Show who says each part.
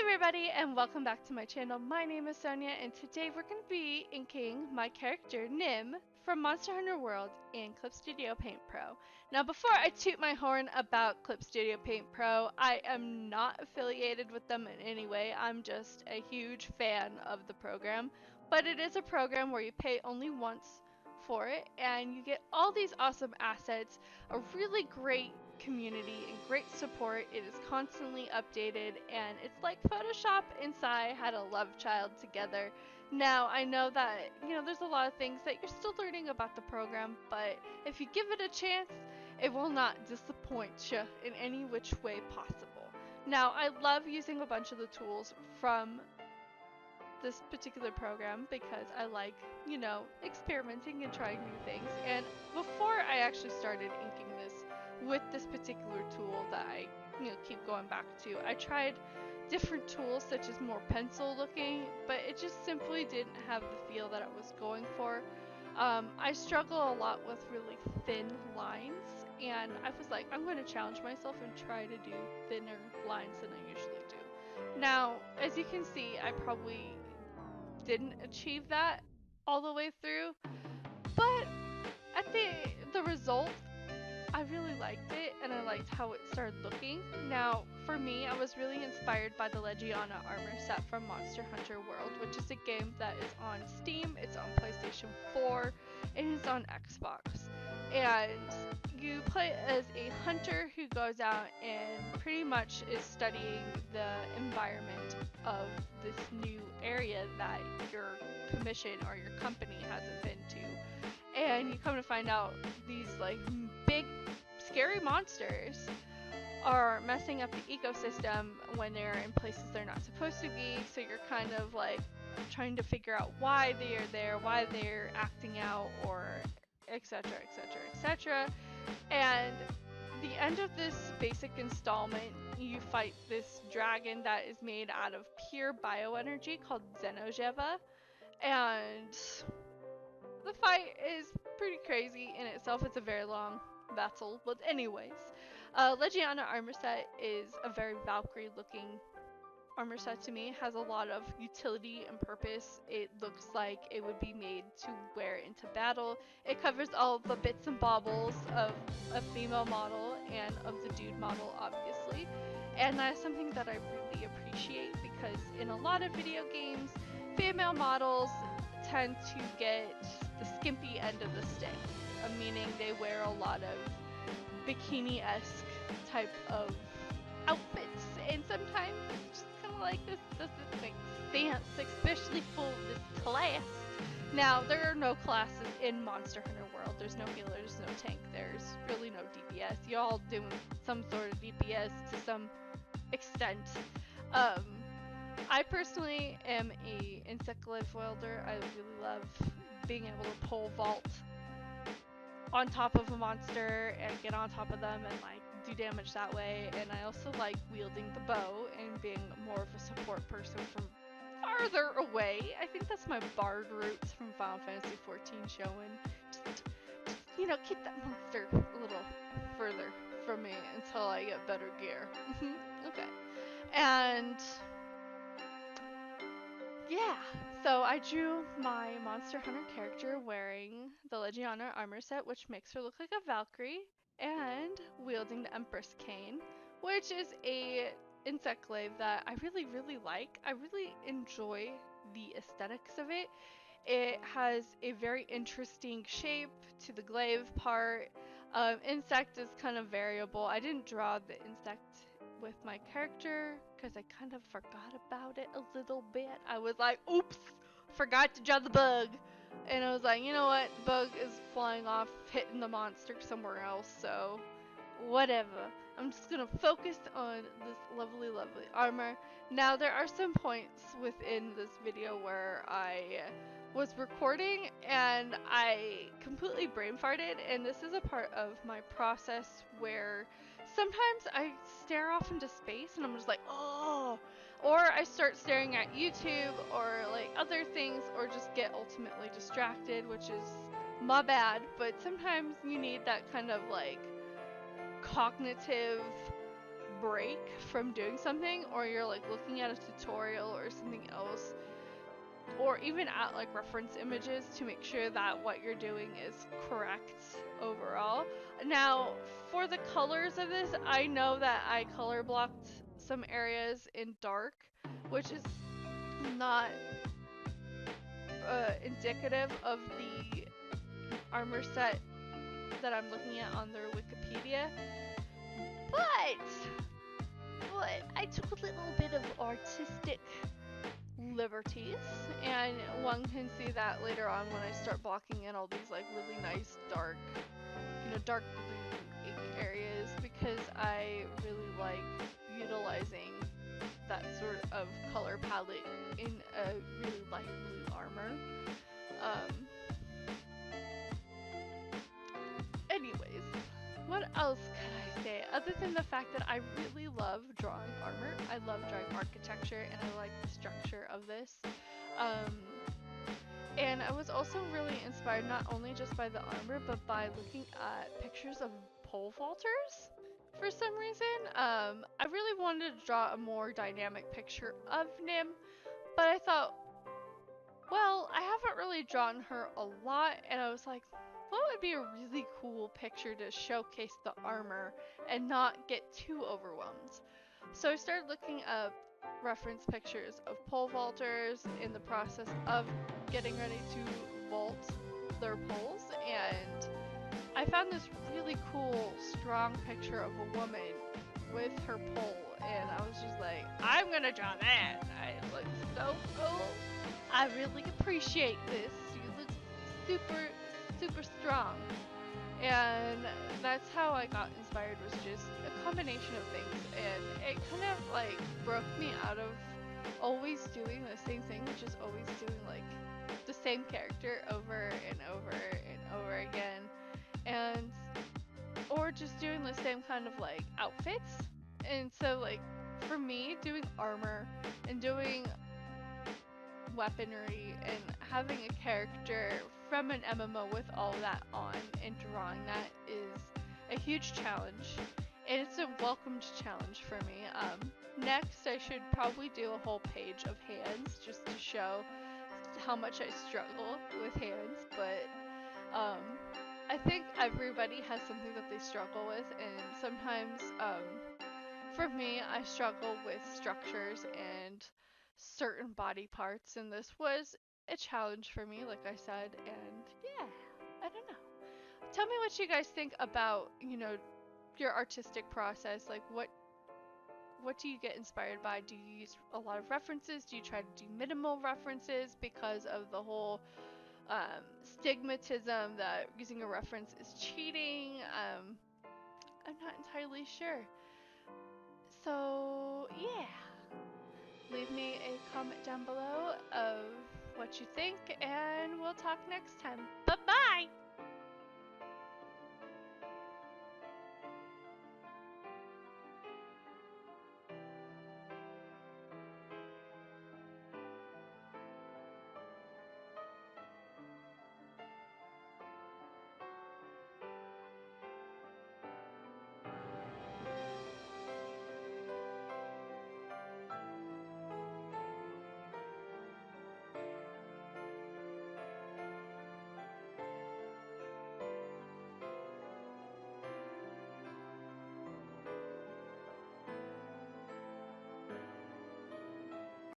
Speaker 1: everybody, and welcome back to my channel. My name is Sonia, and today we're going to be inking my character Nim from Monster Hunter World in Clip Studio Paint Pro. Now, before I toot my horn about Clip Studio Paint Pro, I am not affiliated with them in any way. I'm just a huge fan of the program, but it is a program where you pay only once for it, and you get all these awesome assets, a really great community and great support. It is constantly updated, and it's like Photoshop and Sai had a love child together. Now, I know that, there's a lot of things that you're still learning about the program, but if you give it a chance, it will not disappoint you in any which way possible. Now, I love using a bunch of the tools from this particular program because I like, experimenting and trying new things. And before I actually started inking this with this particular tool that I, keep going back to, I tried different tools such as more pencil looking, but it just simply didn't have the feel that I was going for. I struggle a lot with really thin lines, and I was like, I'm going to challenge myself and try to do thinner lines than I usually do. Now, as you can see, I probably didn't achieve that all the way through, but at the result, I really liked it, and I liked how it started looking. Now, for me, I was really inspired by the Legiana armor set from Monster Hunter World, which is a game that is on Steam, it's on PlayStation 4, and it's on Xbox. And you play as a hunter who goes out and pretty much is studying the environment of this new area that your commission or your company hasn't been to. And you come to find out these like big scary monsters are messing up the ecosystem when they're in places they're not supposed to be, so you're kind of like trying to figure out why they are there, why they're acting out, or etc, etc, etc. And the end of this basic installment, you fight this dragon that is made out of pure bioenergy called Xenojeva, and the fight is pretty crazy in itself. It's a very long battle, but anyways, Legiana armor set is a very Valkyrie looking armor set to me. It has a lot of utility and purpose. It looks like it would be made to wear into battle. It covers all the bits and baubles of a female model and of the dude model, obviously, and that's something that I really appreciate, because in a lot of video games, female models tend to get the skimpy end of the stick, meaning they wear a lot of bikini-esque type of outfits, and sometimes it's just kind of like, this doesn't make sense, especially for this class. Now, there are no classes in Monster Hunter World. There's no healer, there's no tank, there's really no DPS. You're all doing some sort of DPS to some extent. I personally am a insect glaive wielder. I really love being able to pole vault on top of a monster and get on top of them and like do damage that way. And I also like wielding the bow and being more of a support person from farther away. I think that's my bard roots from Final Fantasy 14 showing. Just keep that monster a little further from me until I get better gear. Okay. And yeah, so I drew my Monster Hunter character wearing the Legiana armor set, which makes her look like a Valkyrie, and wielding the Empress Cane, which is a insect glaive that I really, really like. I really enjoy the aesthetics of it. It has a very interesting shape to the glaive part. Insect is kind of variable. I didn't draw the insect with my character because I kind of forgot about it a little bit. I was like, oops, forgot to draw the bug. And I was like, you know what, the bug is flying off, hitting the monster somewhere else, so whatever. I'm just gonna focus on this lovely, lovely armor. Now, there are some points within this video where I was recording and I completely brain farted, and this is a part of my process where sometimes I stare off into space and I'm just like, oh, or I start staring at YouTube or like other things, or just get ultimately distracted, which is my bad. But sometimes you need that kind of like cognitive break from doing something, or you're like looking at a tutorial or something else, or even at like reference images to make sure that what you're doing is correct overall. Now, for the colors of this, I know that I color blocked some areas in dark, which is not indicative of the armor set that I'm looking at on their Wikipedia, but I took a little bit of artistic liberties, and one can see that later on when I start blocking in all these like really nice dark, dark blue ink areas, because I really like utilizing that sort of color palette in a really light blue armor. Anyways, what else could I say other than the fact that I really love drawing armor? I love drawing architecture, and I like the structure of this. And I was also really inspired not only just by the armor, but by looking at pictures of pole vaulters for some reason. I really wanted to draw a more dynamic picture of Nim, but I thought, well, I haven't really drawn her a lot, and I was like, what would be a really cool picture to showcase the armor and not get too overwhelmed? So I started looking up reference pictures of pole vaulters in the process of getting ready to vault their poles, and I found this really cool, strong picture of a woman with her pole, and I was just like, I'm gonna draw that. It looks so cool. I really appreciate this. You look super, super strong. And that's how I got inspired, was just a combination of things, and it kind of like broke me out of always doing the same thing, which is always doing like the same character over and over and over again, and or just doing the same kind of like outfits. And so like for me, doing armor and doing weaponry and having a character from an MMO with all that on and drawing that is a huge challenge, and it's a welcomed challenge for me. Next, I should probably do a whole page of hands just to show how much I struggle with hands, but I think everybody has something that they struggle with, and sometimes for me, I struggle with structures and certain body parts, and this was a challenge for me, like I said, and yeah, I don't know. Tell me what you guys think about, your artistic process. Like, what do you get inspired by? Do you use a lot of references? Do you try to do minimal references because of the whole stigmatism that using a reference is cheating? I'm not entirely sure. So, yeah. Leave me a comment down below of what you think, and we'll talk next time.